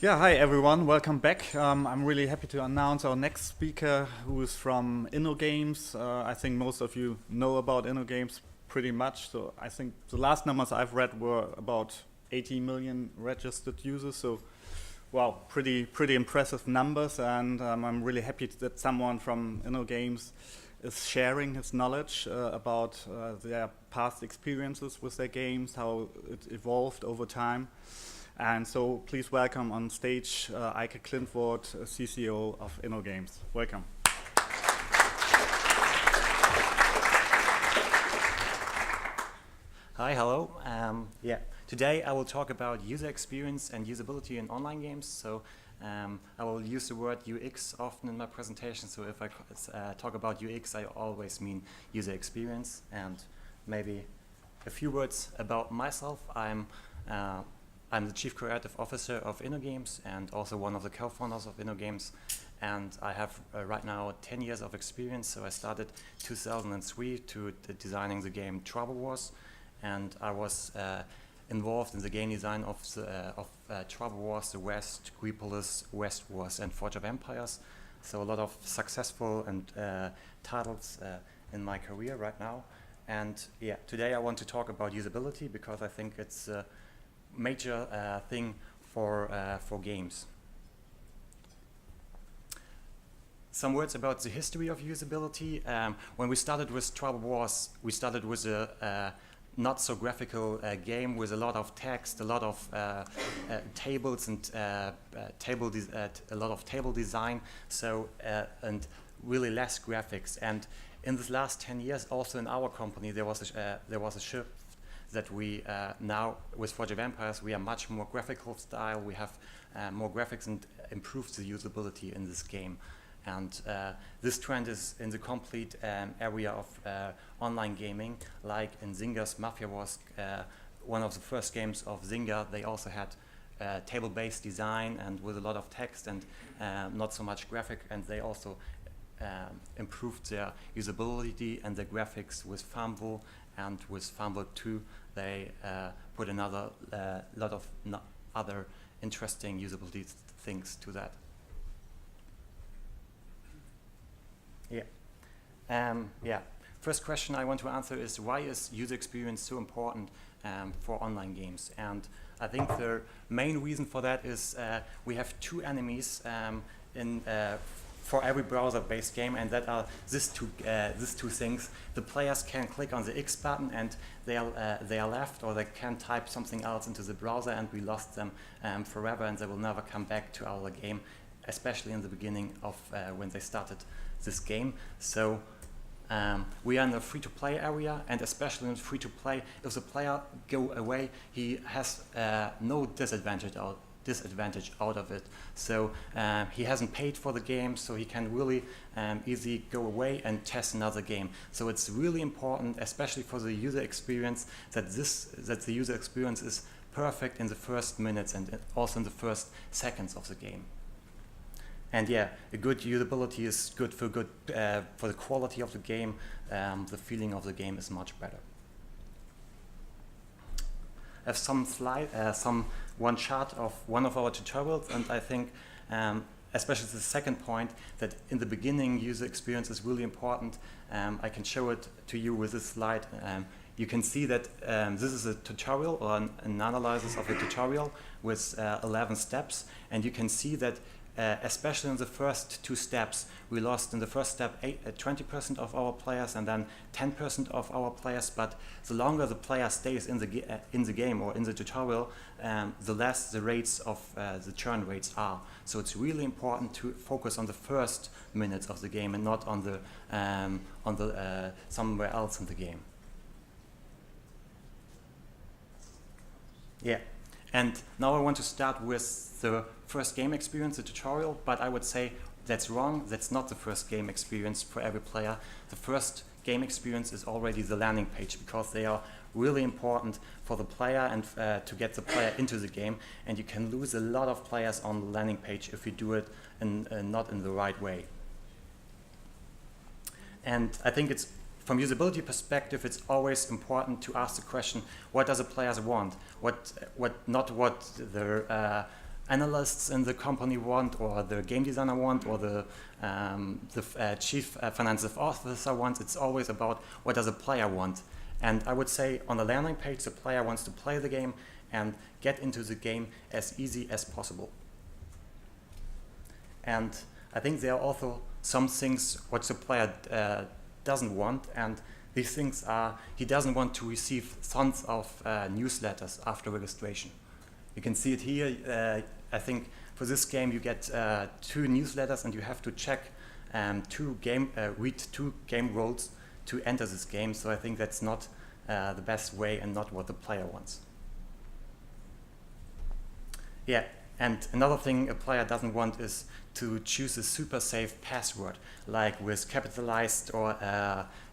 Yeah, hi everyone, welcome back. I'm really happy to announce our next speaker, who is from InnoGames. I think most of you know about InnoGames pretty much. So I think the last numbers I've read were about 80 million registered users. So, wow, pretty impressive numbers. And I'm really happy that someone from InnoGames is sharing his knowledge about their past experiences with their games, how it evolved over time. And so please welcome on stage Eike Klindworth, CCO of InnoGames. Welcome. Hi, hello. Today I will talk about user experience and usability in online games. So I will use the word UX often in my presentation. So if I talk about UX, I always mean user experience. And maybe a few words about myself. I'm the Chief Creative Officer of InnoGames and also one of the co-founders of InnoGames. And I have right now 10 years of experience. So I started 2003 to designing the game Trouble Wars. And I was involved in the game design of Trouble Wars, the West, Greepolis, West Wars, and Forge of Empires. So a lot of successful and titles in my career right now. And yeah, today I want to talk about usability because I think it's major thing for games. Some words about the history of usability. When we started with Trouble Wars, we started with a not so graphical game with a lot of text, a lot of tables and a lot of table design. So and really less graphics. And in the last 10 years, also in our company, there was a shift that we now, with Forge of Empires, we are much more graphical style. We have more graphics and improves the usability in this game. And this trend is in the complete area of online gaming, like in Zynga's Mafia Wars, one of the first games of Zynga. They also had table-based design and with a lot of text and not so much graphic, and they also improved their usability and the graphics with Farmville, and with Farmville 2 they put another lot of other interesting usability things to that. First question I want to answer is, why is user experience so important for online games? And I think the main reason for that is we have two enemies for every browser-based game, and that are these two things. The players can click on the X button and they are left, or they can type something else into the browser, and we lost them forever, and they will never come back to our game, especially in the beginning of when they started this game. So we are in the free-to-play area, and especially in free-to-play, if the player go away, he has no disadvantage out of it. So he hasn't paid for the game, so he can really easily go away and test another game. So it's really important, especially for the user experience, that the user experience is perfect in the first minutes and also in the first seconds of the game. And yeah, a good usability is good for the quality of the game. The feeling of the game is much better. I have one chart of one of our tutorials, and I think especially the second point, that in the beginning user experience is really important. I can show it to you with this slide. You can see that this is a tutorial, or an analysis of a tutorial with 11 steps, and you can see that especially in the first two steps, we lost in the first step 20% of our players and then 10% of our players. But the longer the player stays in the game or in the tutorial, the less the rates of the churn rates are. So it's really important to focus on the first minutes of the game and not on the somewhere else in the game. Yeah. And now I want to start with the first game experience, the tutorial, but I would say that's wrong. That's not the first game experience for every player. The first game experience is already the landing page, because they are really important for the player and to get the player into the game. And you can lose a lot of players on the landing page if you do it not in the right way. And I think it's, from usability perspective, it's always important to ask the question: what does the players want? Not what their analysts in the company want, or the game designer want, or the chief financial officer wants. It's always about what does a player want. And I would say on the landing page, the player wants to play the game and get into the game as easy as possible. And I think there are also some things what the player doesn't want, and these things are, he doesn't want to receive tons of newsletters after registration. You can see it here. I think for this game you get 2 newsletters, and you have to check read 2 game roles to enter this game. So I think that's not the best way and not what the player wants. Yeah, and another thing a player doesn't want is to choose a super safe password, like with capitalized or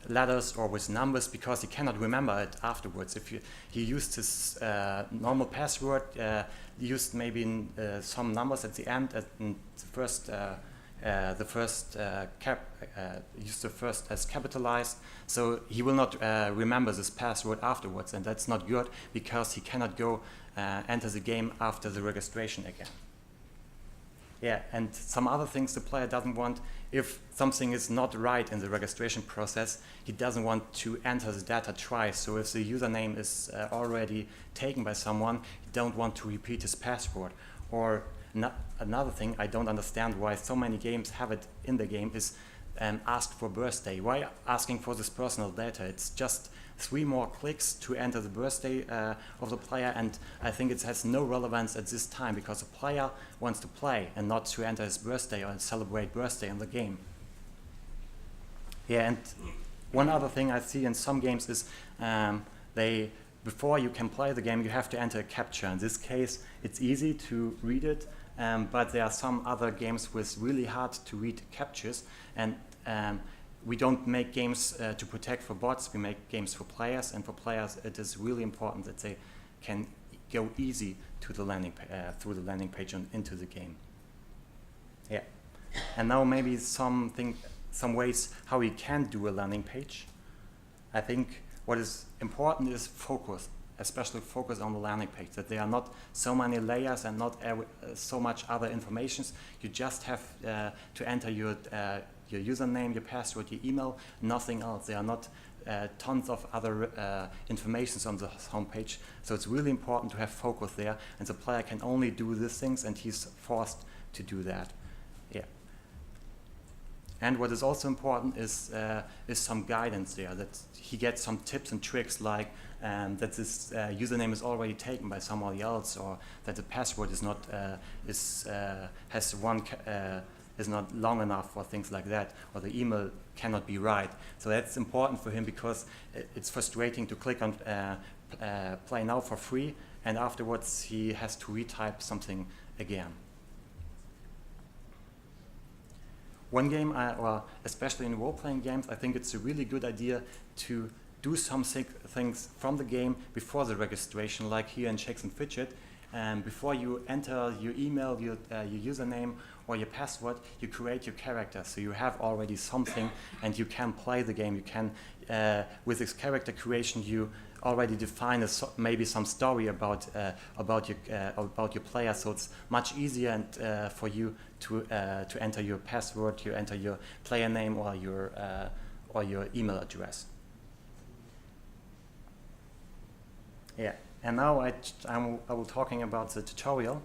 letters or with numbers, because he cannot remember it afterwards. If he used his normal password, used maybe some numbers at the end, used the first as capitalized, so he will not remember this password afterwards, and that's not good because he cannot go enter the game after the registration again. Yeah, and some other things the player doesn't want, if something is not right in the registration process, he doesn't want to enter the data twice. So if the username is already taken by someone, he don't want to repeat his password. Or another thing I don't understand why so many games have it in the game is ask for birthday. Why asking for this personal data? It's just 3 more clicks to enter the birthday of the player, and I think it has no relevance at this time because the player wants to play and not to enter his birthday or celebrate birthday in the game. Yeah, and one other thing I see in some games is before you can play the game, you have to enter a captcha. In this case, it's easy to read it, but there are some other games with really hard to read captchas, and we don't make games to protect for bots, we make games for players, and for players it is really important that they can go easy to the landing through the landing page and into the game. Yeah, and now maybe some ways how we can do a landing page. I think what is important is focus, especially focus on the landing page, that there are not so many layers and not so much other informations. You just have to enter your username, your password, your email, nothing else. There are not tons of other informations on the homepage. So it's really important to have focus there, and the player can only do these things, and he's forced to do that. Yeah. And what is also important is some guidance there, that he gets some tips and tricks, like that this username is already taken by somebody else, or that the password is not is not long enough, or things like that, or the email cannot be right. So that's important for him, because it's frustrating to click on play now for free, and afterwards he has to retype something again. One game, or especially in role-playing games, I think it's a really good idea to do some things from the game before the registration, like here in Shakes and Fidget. Before you enter your email, your username or your password, you create your character. So you have already something, and you can play the game. You can, with this character creation, you already define maybe some story about your player. So it's much easier and for you to enter your password, you enter your player name or your email address. Yeah. And now I will talking about the tutorial.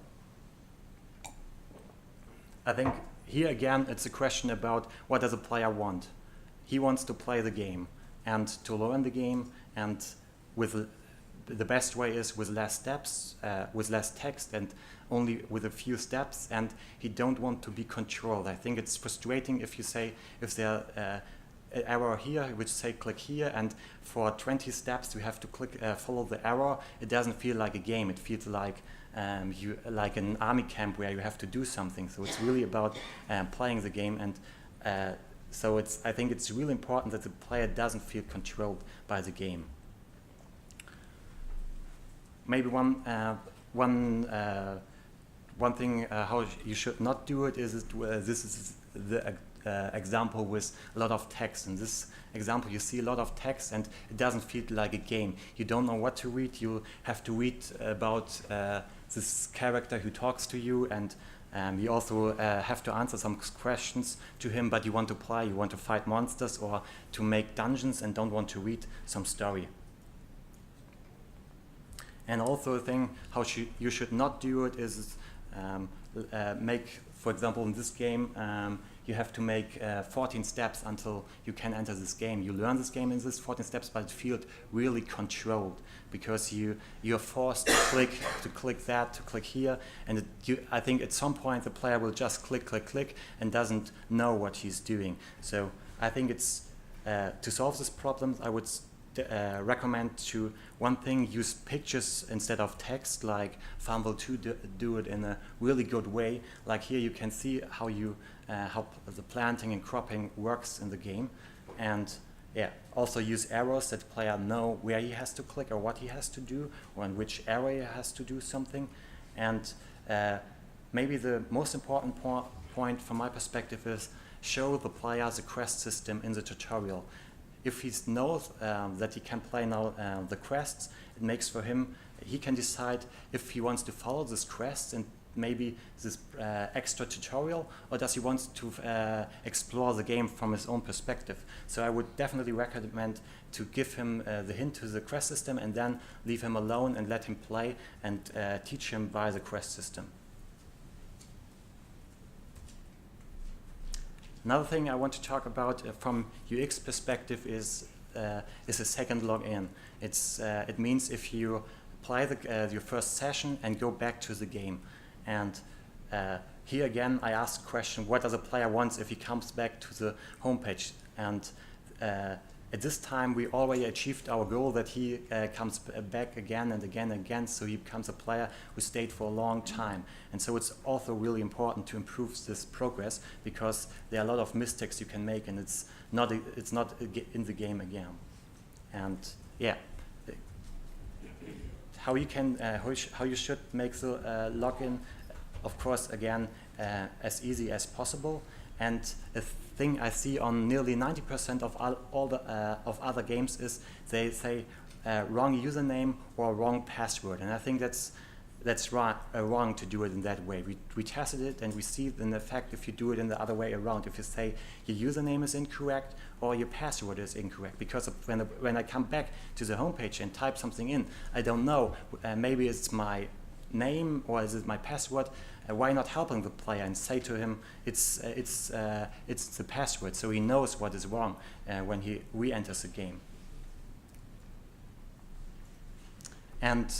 I think here again it's a question about what does a player want. He wants to play the game and to learn the game, and with the best way is with less steps, with less text, and only with a few steps. And he don't want to be controlled. I think it's frustrating if you say, if there an arrow here which say click here, and for 20 steps you have to click follow the arrow. It doesn't feel like a game. It feels like like an army camp where you have to do something. So it's really about playing the game, and so I think it's really important that the player doesn't feel controlled by the game. Maybe one thing how you should not do it is this is the example with a lot of text. In this example you see a lot of text, and it doesn't feel like a game. You don't know what to read. You have to read about this character who talks to you, and you also have to answer some questions to him, but you want to play, you want to fight monsters or to make dungeons and don't want to read some story. And also a thing how you should not do it is make, for example, in this game, you have to make 14 steps until you can enter this game. You learn this game in this 14 steps, but it feels really controlled because you're forced to click that, to click here, and I think at some point the player will just click, and doesn't know what he's doing. So I think it's to solve this problem, I would recommend to one thing, use pictures instead of text, like Farmville 2 do it in a really good way. Like here you can see how how the planting and cropping works in the game, and yeah, also use arrows that the player know where he has to click or what he has to do or in which area he has to do something. And maybe the most important point from my perspective is show the player the quest system in the tutorial. If he knows that he can play now the quests, it makes for him, he can decide if he wants to follow this quest and maybe this extra tutorial, or does he want to explore the game from his own perspective. So I would definitely recommend to give him the hint to the quest system and then leave him alone and let him play and teach him by the quest system. Another thing I want to talk about from UX perspective is a second login. It means if you play your first session and go back to the game. And here again, I ask the question, what does a player want if he comes back to the homepage? And at this time, we already achieved our goal that he comes back again and again and again, so he becomes a player who stayed for a long time. And so it's also really important to improve this progress, because there are a lot of mistakes you can make, and it's not in the game again. And yeah, how you should make the login, of course, again, as easy as possible. And a thing I see on nearly 90% of all the of other games is they say wrong username or wrong password, and I think that's wrong to do it in that way. We tested it and we see an effect if you do it in the other way around. If you say your username is incorrect or your password is incorrect, because when I come back to the homepage and type something in, I don't know. Maybe it's my name or is it my password? Why not helping the player and say to him it's the password, so he knows what is wrong when he re-enters the game. And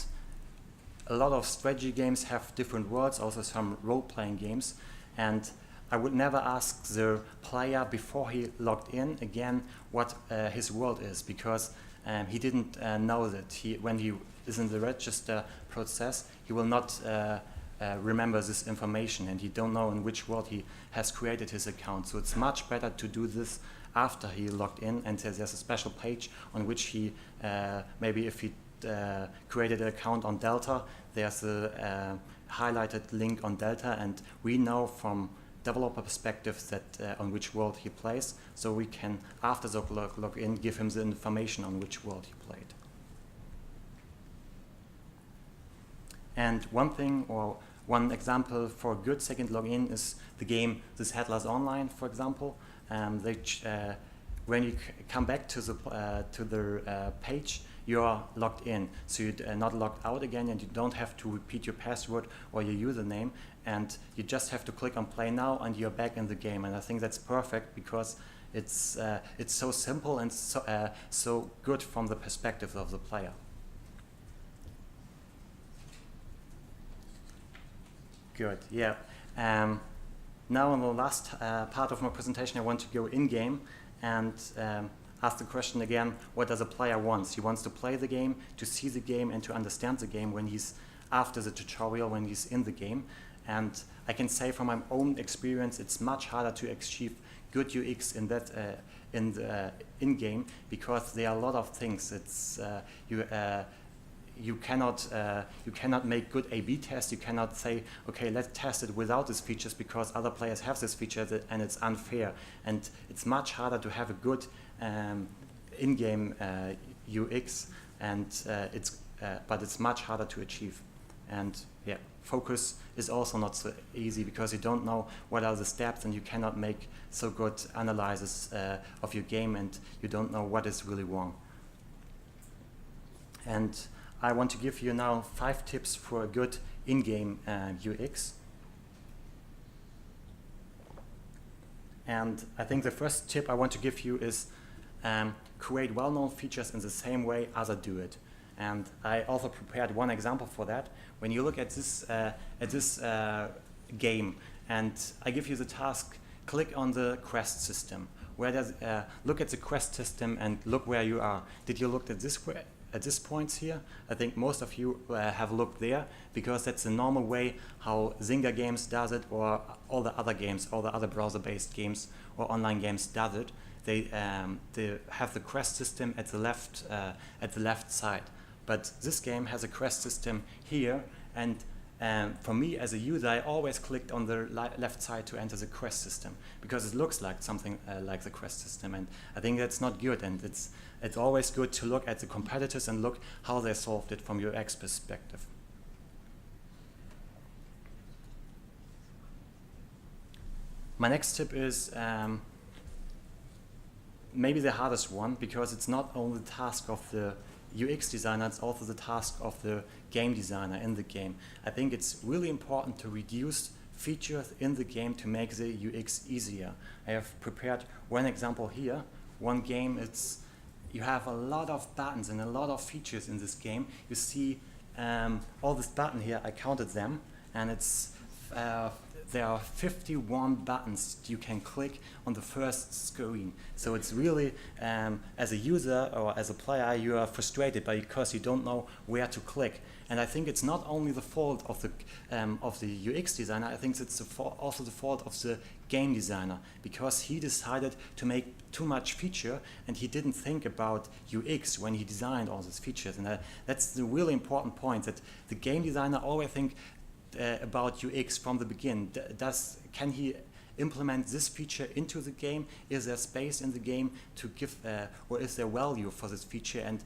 a lot of strategy games have different worlds, also some role-playing games, and I would never ask the player before he logged in again what his world is, because he didn't know that when he is in the register process, he will not remember this information, and he don't know in which world he has created his account. So it's much better to do this after he logged in, and there's a special page on which he, maybe if he created an account on Delta, there's a highlighted link on Delta, and we know from developer perspective that on which world he plays, so we can, after the login, give him the information on which world he played. And one example for a good second login is the game This Headless Online, for example. When you come back to the page, you are logged in, so you're not logged out again, and you don't have to repeat your password or your username, and you just have to click on Play Now, and you're back in the game. And I think that's perfect, because it's so simple and so good from the perspective of the player. Good, yeah. Now in the last part of my presentation, I want to go in-game and ask the question again, what does a player want? He wants to play the game, to see the game, and to understand the game when he's after the tutorial, when he's in the game. And I can say from my own experience, it's much harder to achieve good UX in that in-game, because there are a lot of things. It's you cannot make good A/B tests. You cannot say, okay, let's test it without these features because other players have this feature and it's unfair. And it's much harder to have a good in-game UX, and but it's much harder to achieve. And yeah, focus is also not so easy because you don't know what are the steps and you cannot make so good analysis of your game and you don't know what is really wrong. And I want to give you now 5 tips for a good in-game UX. And I think the first tip I want to give you is create well-known features in the same way others do it. And I also prepared one example for that. When you look at this game, and I give you the task, click on the quest system. Look at the quest system and look where you are. Did you look at this point here? I think most of you have looked there because that's the normal way how Zynga Games does it, or all the other games, all the other browser-based games or online games does it. They have the quest system at the left side. But this game has a quest system here, and for me as a user, I always clicked on the left side to enter the quest system because it looks like something like the quest system, and I think that's not good. And it's always good to look at the competitors and look how they solved it from your UX perspective. My next tip is maybe the hardest one, because it's not only the task of the UX designer, it's also the task of the game designer in the game. I think it's really important to reduce features in the game to make the UX easier. I have prepared one example here. One game, you have a lot of buttons and a lot of features in this game. You see all this button here, I counted them, and there are 51 buttons you can click on the first screen. So it's really, as a user or as a player, you are frustrated because you don't know where to click. And I think it's not only the fault of the UX designer, I think it's also the fault of the game designer, because he decided to make too much feature and he didn't think about UX when he designed all these features. And that's the really important point, that the game designer always think about UX from the beginning. Can he implement this feature into the game? Is there space in the game to give, or is there value for this feature? And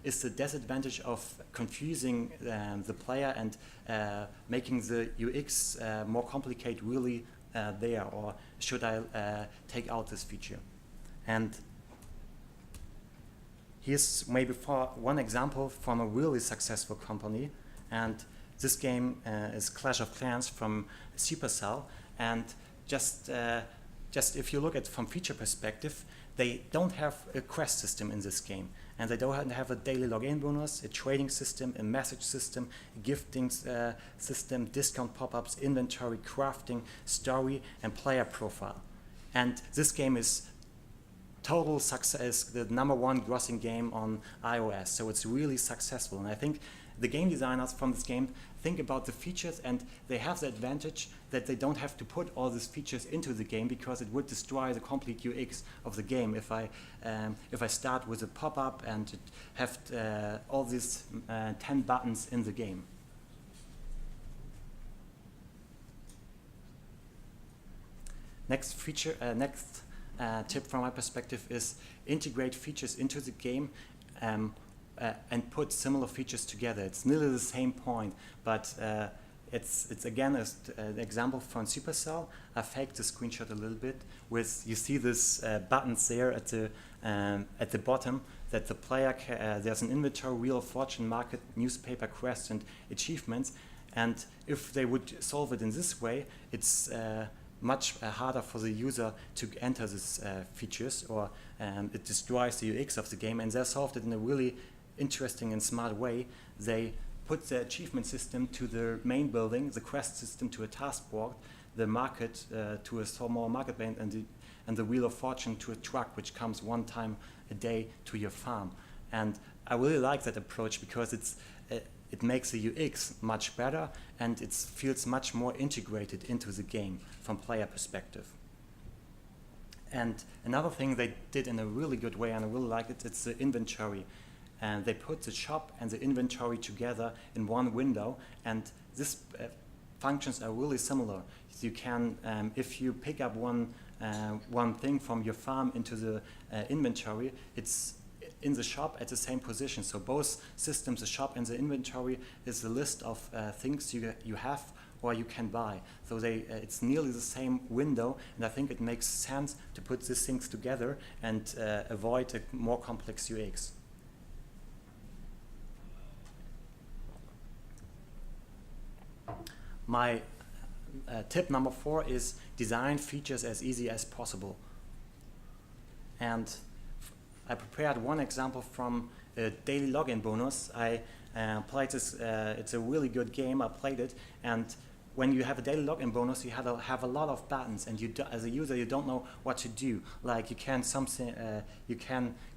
is the disadvantage of confusing the player and making the UX more complicated really there, or should I take out this feature? And here's maybe for one example from a really successful company, and this game is Clash of Clans from Supercell, and just if you look at it from feature perspective, they don't have a quest system in this game, and they don't have a daily login bonus, a trading system, a message system, a gifting system, discount pop-ups, inventory, crafting, story, and player profile. And this game is total success, the #1 grossing game on iOS, so it's really successful. And I think the game designers from this game think about the features, and they have the advantage that they don't have to put all these features into the game, because it would destroy the complete UX of the game if I start with a pop-up and have all these 10 buttons in the game. Next tip from my perspective is integrate features into the game and put similar features together. It's nearly the same point, but it's again an example from Supercell. I faked the screenshot a little bit. You see this buttons there at the bottom, that the player there's an inventory, wheel of fortune, market, newspaper, quest, and achievements. And if they would solve it in this way, it's much harder for the user to enter these features, or it destroys the UX of the game. And they solved it in a really interesting and smart way. They put the achievement system to the main building, the quest system to a task board, the market to a small market bank, and the wheel of fortune to a truck, which comes one time a day to your farm. And I really like that approach, because it makes the UX much better, and it feels much more integrated into the game from player perspective. And another thing they did in a really good way, and I really like it, it's the inventory. And they put the shop and the inventory together in one window, and these functions are really similar. You can, if you pick up one thing from your farm into the inventory, in the shop at the same position. So both systems, the shop and the inventory, is the list of things you have or you can buy. So it's nearly the same window, and I think it makes sense to put these things together and avoid a more complex UX. My tip number 4 is design features as easy as possible. And I prepared one example from a daily login bonus. I played this, it's a really good game, I played it, and when you have a daily login bonus, you have a lot of buttons, and as a user, you don't know what to do. Like you can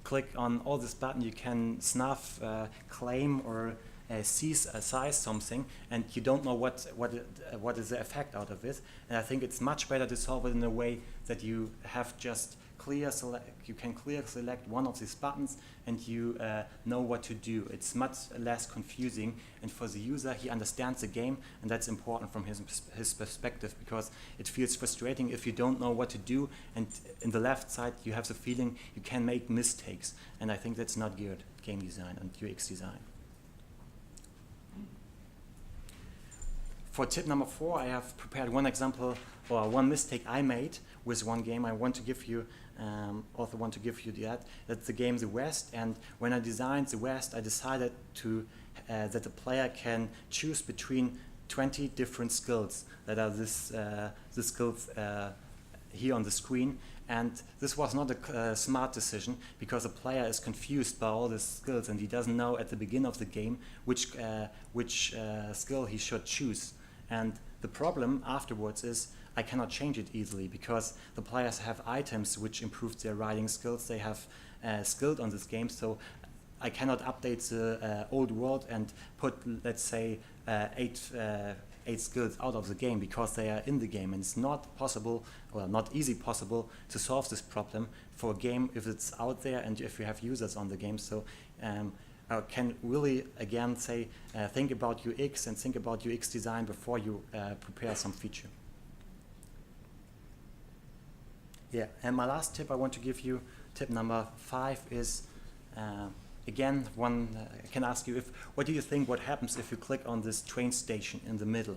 click on all this button, you can snuff, claim, or size something, and you don't know what is the effect out of it. And I think it's much better to solve it in a way that you have just you can clearly select one of these buttons, and you know what to do. It's much less confusing, and for the user, he understands the game, and that's important from his perspective, because it feels frustrating if you don't know what to do, and in the left side you have the feeling you can make mistakes, and I think that's not good game design and UX design. For tip number 4, I have prepared one example or one mistake I made with one game. I want to give you that's the game The West. And when I designed The West, I decided that the player can choose between 20 different skills that are the skills here on the screen. And this was not a smart decision, because the player is confused by all the skills, and he doesn't know at the beginning of the game which skill he should choose. And the problem afterwards is I cannot change it easily, because the players have items which improve their riding skills. They have skilled on this game, so I cannot update the old world and put, let's say, 8 skills out of the game, because they are in the game, and it's not possible, well, not easy possible to solve this problem for a game if it's out there and if you have users on the game. So I can really, again, say, think about UX and think about UX design before you prepare some feature. Yeah, and my last tip I want to give you, tip number 5, is again, I can ask you, what do you think what happens if you click on this train station in the middle?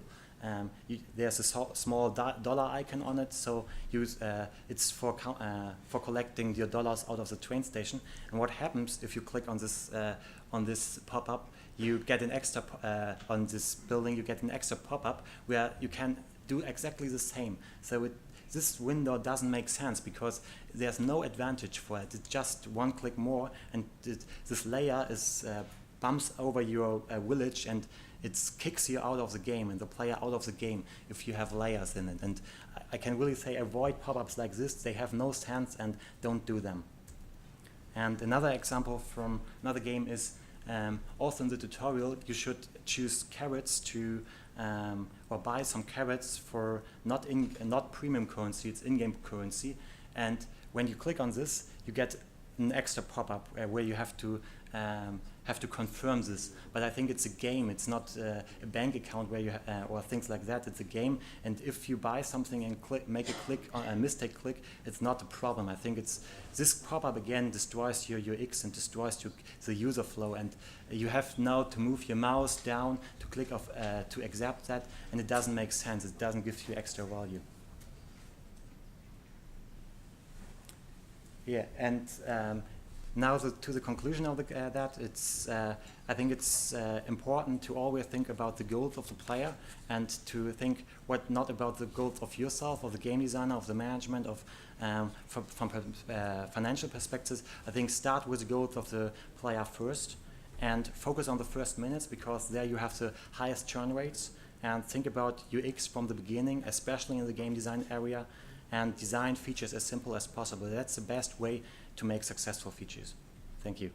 There's a small dollar icon on it, so it's for collecting your dollars out of the train station. And what happens if you click on this pop-up? You get an extra on this building. You get an extra pop-up where you can do exactly the same. So this window doesn't make sense, because there's no advantage for it. It's just one click more, and this layer bumps over your village, and it kicks you out of the game and the player out of the game if you have layers in it. And I can really say, avoid pop-ups like this. They have no sense, and don't do them. And another example from another game is, also in the tutorial, you should choose carrots or buy some carrots for not premium currency, it's in-game currency. And when you click on this, you get an extra pop-up where you have to confirm this. But I think it's a game. It's not a bank account where you or things like that. It's a game. And if you buy something and make a click on a mistake click, it's not a problem. I think this pop-up again destroys your UX and destroys the user flow. And you have now to move your mouse down to click to accept that, and it doesn't make sense. It doesn't give you extra value. Yeah, and now to the conclusion of that, I think it's important to always think about the goals of the player, and to think not about the goals of yourself, of the game designer, of the management, from financial perspectives. I think start with the goals of the player first, and focus on the first minutes, because there you have the highest churn rates, and think about UX from the beginning, especially in the game design area, and design features as simple as possible. That's the best way to make successful features. Thank you.